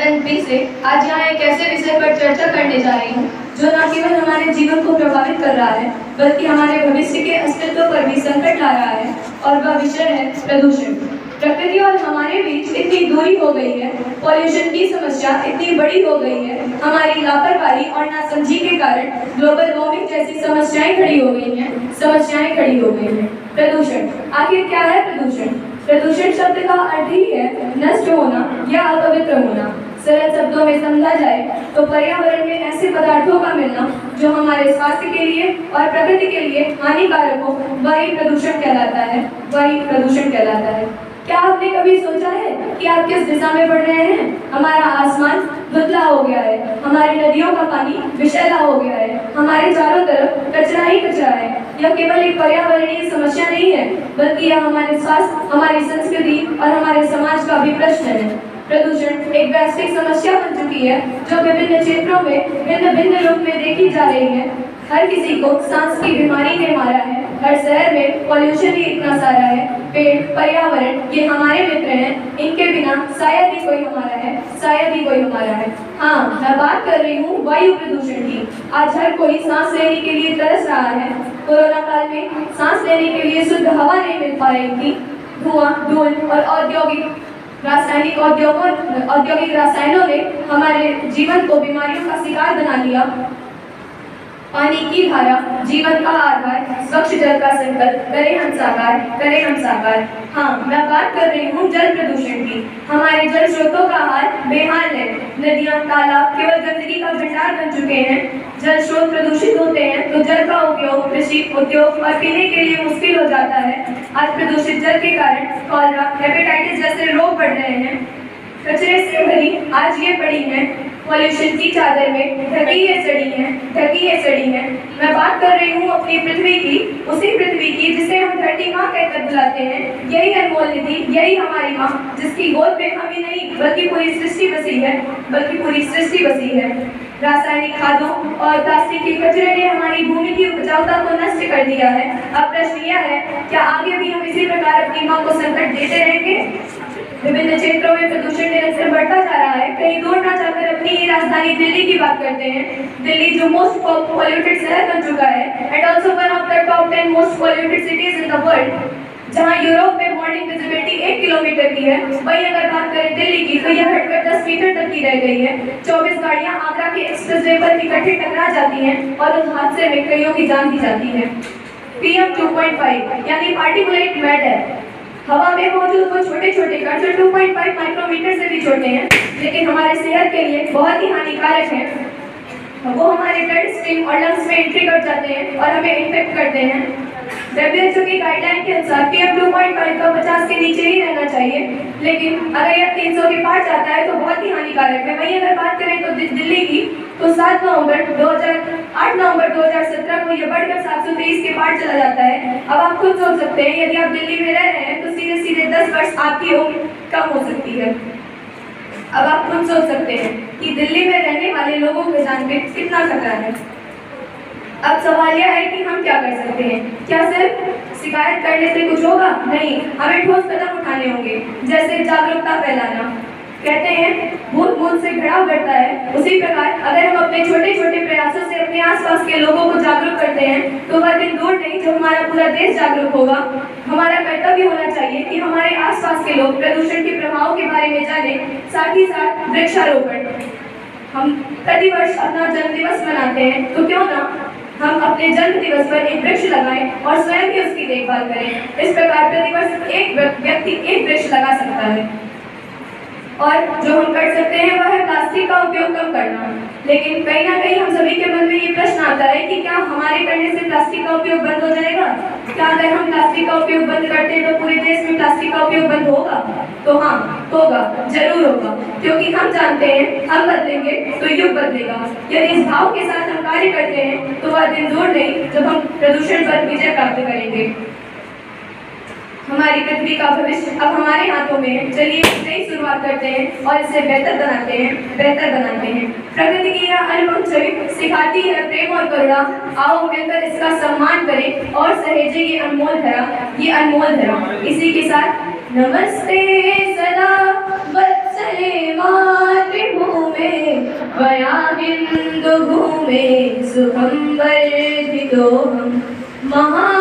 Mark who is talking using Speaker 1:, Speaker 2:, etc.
Speaker 1: NP से आज यहाँ एक ऐसे विषय पर चर्चा करने जा रही हूँ जो न केवल हमारे जीवन को प्रभावित कर रहा है बल्कि हमारे भविष्य के अस्तित्व पर भी संकट ला रहा है, और वह विषय है प्रदूषण। प्रकृति और हमारे बीच इतनी दूरी हो गई है, पॉल्यूशन की समस्या इतनी बड़ी हो गई है, हमारी लापरवाही और नासमझी के कारण ग्लोबल वार्मिंग जैसी समस्याएं खड़ी हो गई हैं। प्रदूषण आखिर क्या है? प्रदूषण शब्द का अर्थ ही है नष्ट होना या अपवित्र होना। सरल शब्दों में समझा जाए तो पर्यावरण में ऐसे पदार्थों का मिलना जो हमारे स्वास्थ्य के लिए और प्रकृति के लिए हानिकारक हो, वही प्रदूषण कहलाता है। क्या आपने कभी सोचा है कि आप किस दिशा में बढ़ रहे हैं? हमारा आसमान धुंधला हो गया है, हमारी नदियों का पानी विषैला हो गया है, हमारे चारों तरफ कचरा ही कचरा है। यह केवल एक पर्यावरणीय समस्या नहीं है, बल्कि यह हमारे स्वास्थ्य, हमारी संस्कृति और हमारे समाज का भी प्रश्न है। प्रदूषण एक वैश्विक समस्या बन चुकी है जो विभिन्न क्षेत्रों में भिन्न रूप में देखी जा रही है। हर किसी को सांस की बीमारी ने मारा है, हर शहर में पॉल्यूशन ही इतना सारा है। पेड़, पर्यावरण ये हमारे मित्र हैं, इनके बिना शायद ही कोई हमारा है। हाँ, मैं बात कर रही हूँ वायु प्रदूषण की। आज हर कोई सांस लेने के लिए तरस रहा है। कोरोना काल में सांस लेने के लिए शुद्ध हवा नहीं मिल पा रही थी। धुआं, धूल और औद्योगिक रसायनों ने हमारे जीवन को बीमारियों का शिकार बना दिया। पानी की धारा, जीवन का आधार, स्वच्छ जल का संकल्प, करें हम साकार। हाँ, मैं बात कर रही हूँ जल प्रदूषण की। हमारे जल स्रोतों का हाल बेहाल है। नदियाँ, तालाब केवल गंदगी का भंडार बन चुके हैं। जल स्रोत प्रदूषित होते हैं तो जल का उपयोग कृषि, उद्योग और पीने के लिए मुश्किल हो जाता है। आज प्रदूषित जल के कारण कॉलरा, हेपेटाइटिस जैसे रोग बढ़ रहे हैं। कचरे से भरी आज ये पड़ी है, पॉल्यूशन की चादर में ढकी ये सड़ी है। मैं बात कर रही हूँ अपनी पृथ्वी की, उसी पृथ्वी की जिसे हम धरती माँ कहकर बुलाते हैं। यही अनमोल निधि, यही हमारी माँ, जिसकी गोद में हम ही नहीं बल्कि पूरी सृष्टि बसी है। रासायनिक खादों और प्लास्टिक के कचरे ने हमारी भूमि की उपजाऊता को नष्ट कर दिया है। अब प्रश्न यह है, क्या आगे भी हम इसी प्रकार अपनी माँ को संकट देते रहेंगे? विभिन्न क्षेत्रों में प्रदूषण निरंतर बढ़ता जा रहा है। कहीं दूर न जाकर अपनी ही राजधानी दिल्ली की बात करते हैं। दिल्ली जो मोस्ट पॉल्यूटेड शहर बन चुका है and also one of the top 10 most polluted cities in the world. जहां यूरोप में मॉर्निंग विजिबिलिटी 1 किलोमीटर की है, वहीं अगर बात करें दिल्ली की तो यह घटकर 10 मीटर तक की रह गई है। 24 गाड़ियां आगरा के एक्सप्रेसवे पर इकट्ठे टकरा जाती हैं और उस हादसे में कईयों की जान भी जाती है। PM 2.5 यानी पार्टिकुलेट मैटर, हवा में मौजूद वो छोटे कण जो 2.5 माइक्रोमीटर से भी छोटे हैं, लेकिन हमारे सेहत के लिए बहुत ही हानिकारक हैं। वो हमारे ब्लड स्ट्रीम और लंग्स में एंट्री कर जाते हैं और हमें इन्फेक्ट करते हैं। WHO की गाइडलाइन के अनुसार PM 2.5 का 50 के नीचे ही रहना चाहिए, लेकिन अगर यह 300 के पार जाता है तो बहुत ही हानिकारक है। वहीं अगर बात करें तो दिल्ली की तो 8 नवंबर 2017 को यह बढ़कर 723 के पार चला जाता है। अब आप खुद सोच सकते हैं, यदि आप दिल्ली में रह रहे हैं तो सीधे 10 वर्ष आपकी उम्र कम हो सकती है। अब आप खुद सोच सकते हैं कि दिल्ली में रहने वाले लोगों के जान पे कितना खतरा है। अब सवाल यह है कि हम क्या कर सकते हैं? क्या सिर्फ शिकायत करने से कुछ होगा? नहीं, हमें ठोस कदम उठाने होंगे, जैसे जागरूकता फैलाना। कहते हैं बूंद बूंद से घड़ा बढ़ता है, उसी प्रकार अगर हम अपने छोटे प्रयासों से अपने आसपास के लोगों को जागरूक करते हैं तो वह दिन दूर नहीं जब हमारा पूरा देश जागरूक होगा। हमारा कर्तव्य होना चाहिए कि हमारे आसपास के लोग प्रदूषण के प्रभाव के बारे में जाने, साथ ही साथ वृक्षारोपण। हम प्रतिवर्ष अपना जन्मदिवस मनाते हैं, तो क्यों ना हम अपने जन्म दिवस पर एक वृक्ष लगाएं और स्वयं ही उसकी देखभाल करें। इस प्रकार प्रतिवर्ष एक व्यक्ति एक वृक्ष लगा सकता है। और जो हम कर सकते हैं वह है प्लास्टिक का उपयोग कम करना। लेकिन कहीं ना कहीं हम सभी के मन में ये प्रश्न आता है कि क्या हमारे करने से प्लास्टिक का उपयोग बंद हो जाएगा? क्या अगर हम प्लास्टिक का उपयोग बंद करते हैं तो पूरे देश में प्लास्टिक का उपयोग बंद होगा? तो हाँ, होगा, जरूर होगा, क्योंकि हम जानते हैं हम बदलेंगे तो युग बदलेगा। यदि इस भाव के साथ हम कार्य करते हैं तो वह दिन दूर नहीं जब हम प्रदूषण पर विजय प्राप्त करेंगे। हमारी पृथ्वी का भविष्य अब हमारे हाथों में है। चलिए एक नई शुरुआत करते हैं और इसे बेहतर बनाते हैं। प्रकृति की यह अनमोल छवि सिखाती है प्रेम और करुणा। आओ मिलकर इसका सम्मान करें और सहेजें ये अनमोल धरा। इसी के साथ नमस्ते सदा वत्सले मातृभूमि। त्वया हिन्दुभूमे सुखं वर्धितोऽहं महा